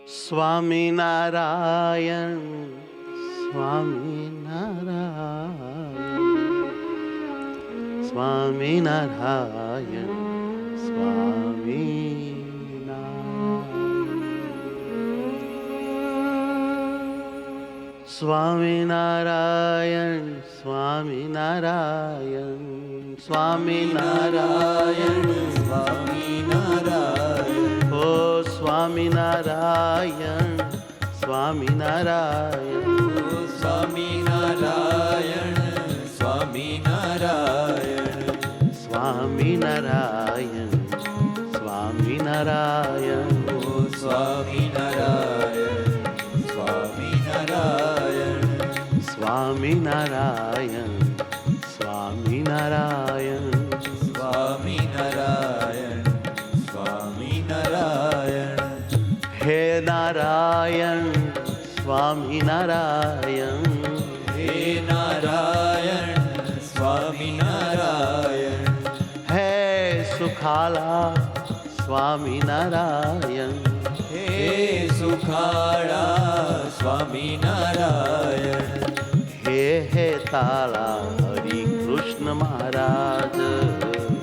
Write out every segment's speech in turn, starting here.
સ્વામિનારાયણ સ્વામિનારાયણ સ્વામિનારાયણ સ્વામિનારાયણ સ્વામિનારાયણ સ્વામિનારાયણ સ્વામિનારાયણ ઓ સ્વામિનારાયણ સ્વામિનારાયણ સ્વામિનારાયણ સ્વામિનારાયણ સ્વામિનારાયણ સ્વામિનારાયણ ઓ સ્વામિનારાયણ સ્વામિનારાયણ સ્વામિનારાયણ સ્વામિનારાયણ સ્વામિનારાયણ સ્વામિનારાયણ હે નારાયણ સ્વામિનારાયણ હે નારાયણ સ્વામિનારાયણ હે સુખાલા સ્વામિનારાયણ હે સુખાળા સ્વામિનારાયણ હે હે તાળા હરિ કૃષ્ણ મહારાજ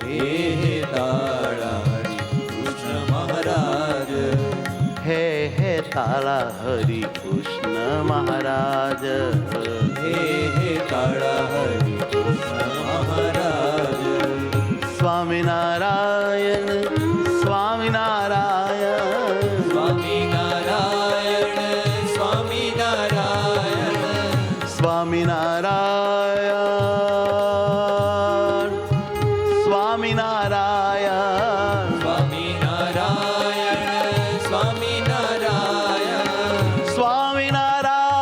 હે હે તાળા હરિ કૃષ્ણ મહારાજ હે હે તાળા હરિ કૃષ્ણ મહારાજ હે હે તાળા હરિ કૃષ્ણ મહારાજ સ્વામિનારાયણ સ્વામિનારાયણ સ્વામિનારાયણ સ્વામિનારાયણ સ્વામિનારાયણ સ્વામિનારાયણ સ્વામિનારાયણ સ્વામિનારાયણ સ્વામિનારાયણ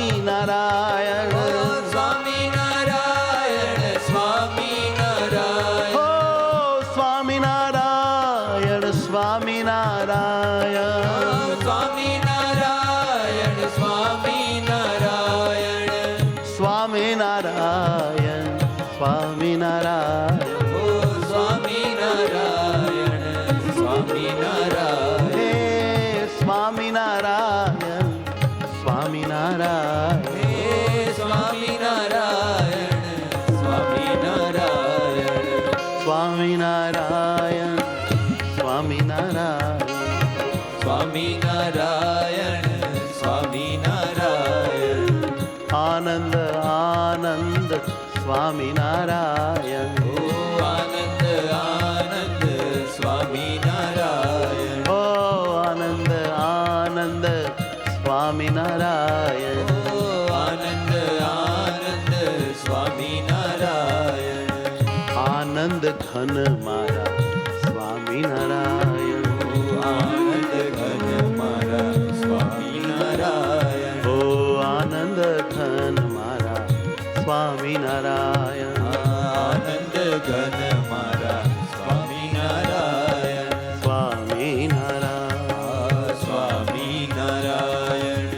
સ્વામિનારાયણ સ્વામિનારાયણ સ્વામિનારાયણ ઓ સ્વામિનારાયણ સ્વામિનારાયણ સ્વામિનારાયણ સ્વામિનારાયણ સ્વામિનારાયણ સ્વામિનારાયણ ઓ સ્વામિનારાયણ સ્વામિનારાયણ હે સ્વામિનારાયણ સ્વામિનારાયણ હે સ્વામિનારાયણ સ્વામિનારાયણ સ્વામિનારાયણ સ્વામિનારાયણ સ્વામિનારાયણ સ્વામિનારાયણ આનંદ આનંદ સ્વામિનારાયણ ઓ આનંદ આનંદ સ્વામિનારાયણ ઓ આનંદ આનંદ સ્વામિનારાયણ ઓ આનંદ આનંદ સ્વામિનારાયણ આનંદ ઘન મારા સ્વામિનારાયણ ઓ આનંદ ઘન મારા સ્વામિનારાયણ ઓ આનંદ ઘન મારા સ્વામિનારાયણ આનંદ ઘન મારા સ્વામિનારાયણ સ્વામિનારાયણ સ્વામિનારાયણ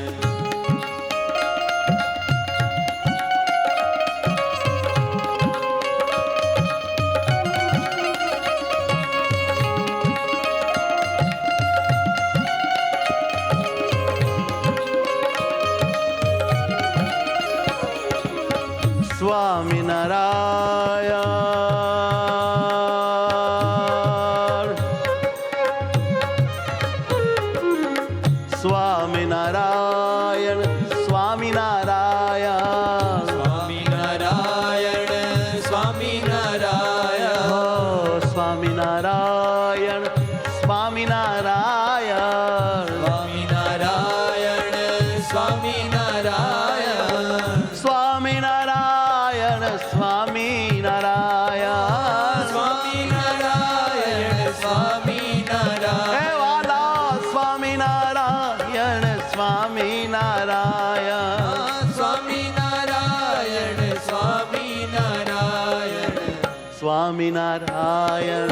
સ્વામિનારાયણ સ્વામિનારાયણ સ્વામિનારાયણ સ્વામિનારાયણ સ્વામિનારાયણ સ્વામિનારાયણ સ્વામિનારાયણ સ્વામિનારાયણ સ્વામિનારાયણ સ્વામિનારાયણ સ્વામિનારાયણ સ્વામિનારાયણ હે વાલા સ્વામિનારાયણ સ્વામિનારાયણ સ્વામિનારાયણ સ્વામિનારાયણ સ્વામિનારાયણ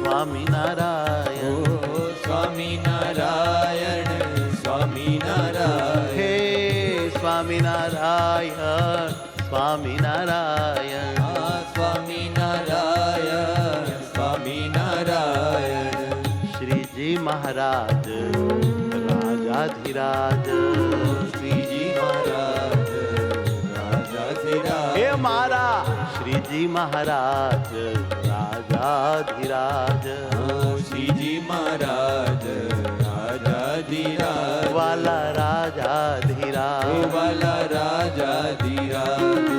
સ્વામિનારાયણ સ્વામિનારાયણ સ્વામિનારાયણ હે સ્વામિનારાયણ સ્વામિનારાયણ સ્વામિનારાયણ સ્વામિનારાયણ શ્રીજી મહારાજ મહારાજ રાજાધિરાજ શ્રીજી મહારાજ રાજાધિરાજ હે મારા શ્રીજી મહારાજ રાજાધિરાજ શ્રીજી મહારાજ રાજાધિરાજ વાલા રાજાધિરાજ વાલા રાજાધિરાજ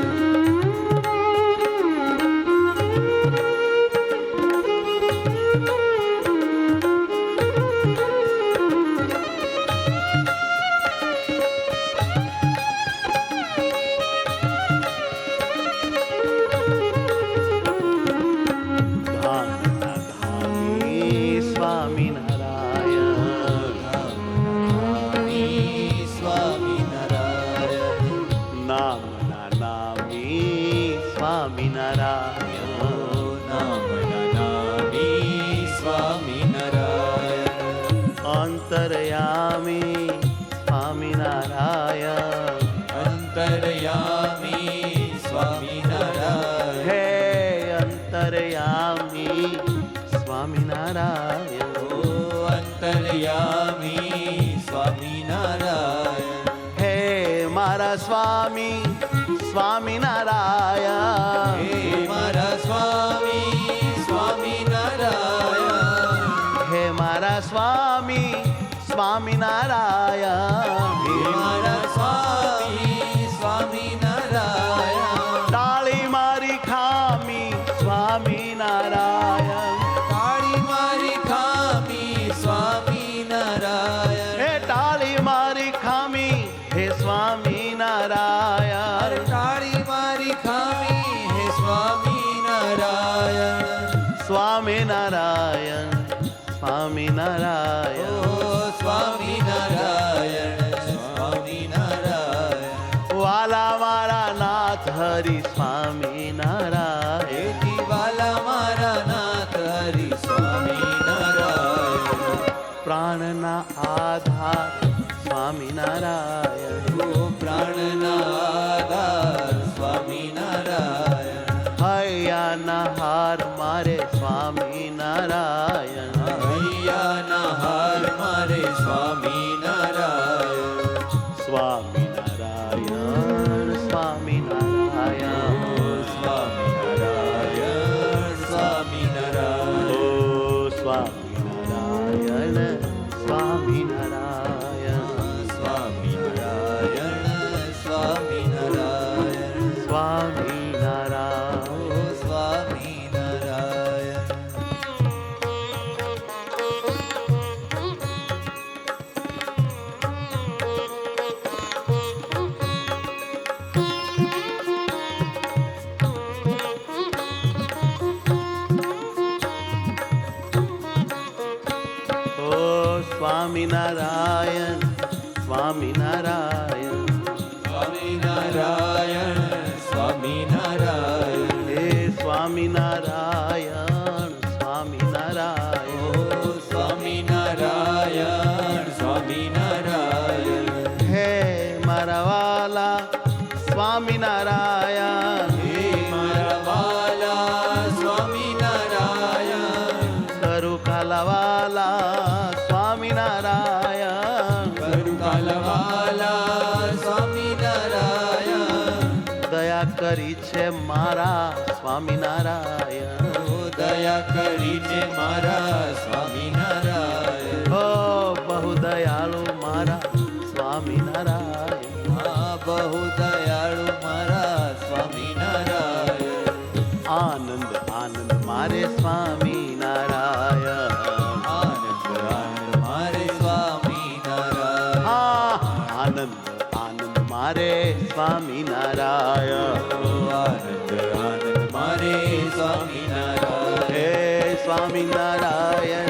અંતરયામી સ્વામિનારાયણ અંતરયામી સ્વામિનારાયણ હે અંતરયામી સ્વામિનારાયણ અંતરયામી સ્વામિનારાયણ હે મારા સ્વામી સ્વામિનારાયણ હે મારા સ્વામી સ્વામિનારાયણ હે મારા સ્વામી સ્વામિનારાયણ હે મારા સ્વામી સ્વામિનારાયણ ટાળી મારી ખામી સ્વામિનારાયણ કાળી મારી ખામી સ્વામિનારાયણ હે ટાળી મારી ખામી હે સ્વામિનારાયણ કાળી મારી ખામી હે સ્વામિનારાયણ સ્વામિનારાયણ સ્વામિનારાયણ સ્વામિનારાયણ સ્વામિનારાયણ વાલા મારા નાથ હરિ સ્વામિનારાયણ હે દિવાલા મારા નાથ હરિ સ્વામિનારાયણ પ્રાણના આધાર સ્વામિનારાયણ ઓ પ્રાણના આધાર સ્વામિનારાયણ હૈયાના હાર મારે સ્વામિનારાયણ હૈયાના હાર મારે સ્વામિનારાયણ સ્વામિનારાયણ સ્વામિનારાયણ સ્વામિનારાયણ સ્વામિનારાયણ ઓ સ્વામિનારાયણ સ્વામિનારાયણ સ્વામિનારાયણ સ્વામિનારાયણ સ્વામિનારાયણ ઓ સ્વામિનારાયણ ઓ સ્વામિનારાયણ સ્વામિનારાયણ સ્વામિનારાયણ સ્વામિનારાયણ હે સ્વામિનારાયણ સ્વામિનારાયણ ઓ સ્વામિનારાયણ સ્વામિનારાયણ હે મારા વાલા સ્વામિનારાયણ હે મારા વાલા સ્વામિનારાયણ કરું કાલાવાલા સ્વામિનારાયણ કરુકાલવાલા સ્વામિનારાયણ દયા કરી છે મારા સ્વામિનારાયણ ઓ દયા કરીને મારા સ્વામિનારાયણ ઓ બહુ દયાળુ મારા સ્વામિનારાયણ આ બહુ દયાળુ મારા સ્વામિનારાયણ આનંદ આનંદ મારે સ્વામિનારાયણ આનંદ આનંદ મારે સ્વામિનારાયણ આનંદ આનંદ મારે સ્વામિનારાયણ આનંદ આનંદ મારે સ્વામિનારાયણ હે સ્વામિનારાયણ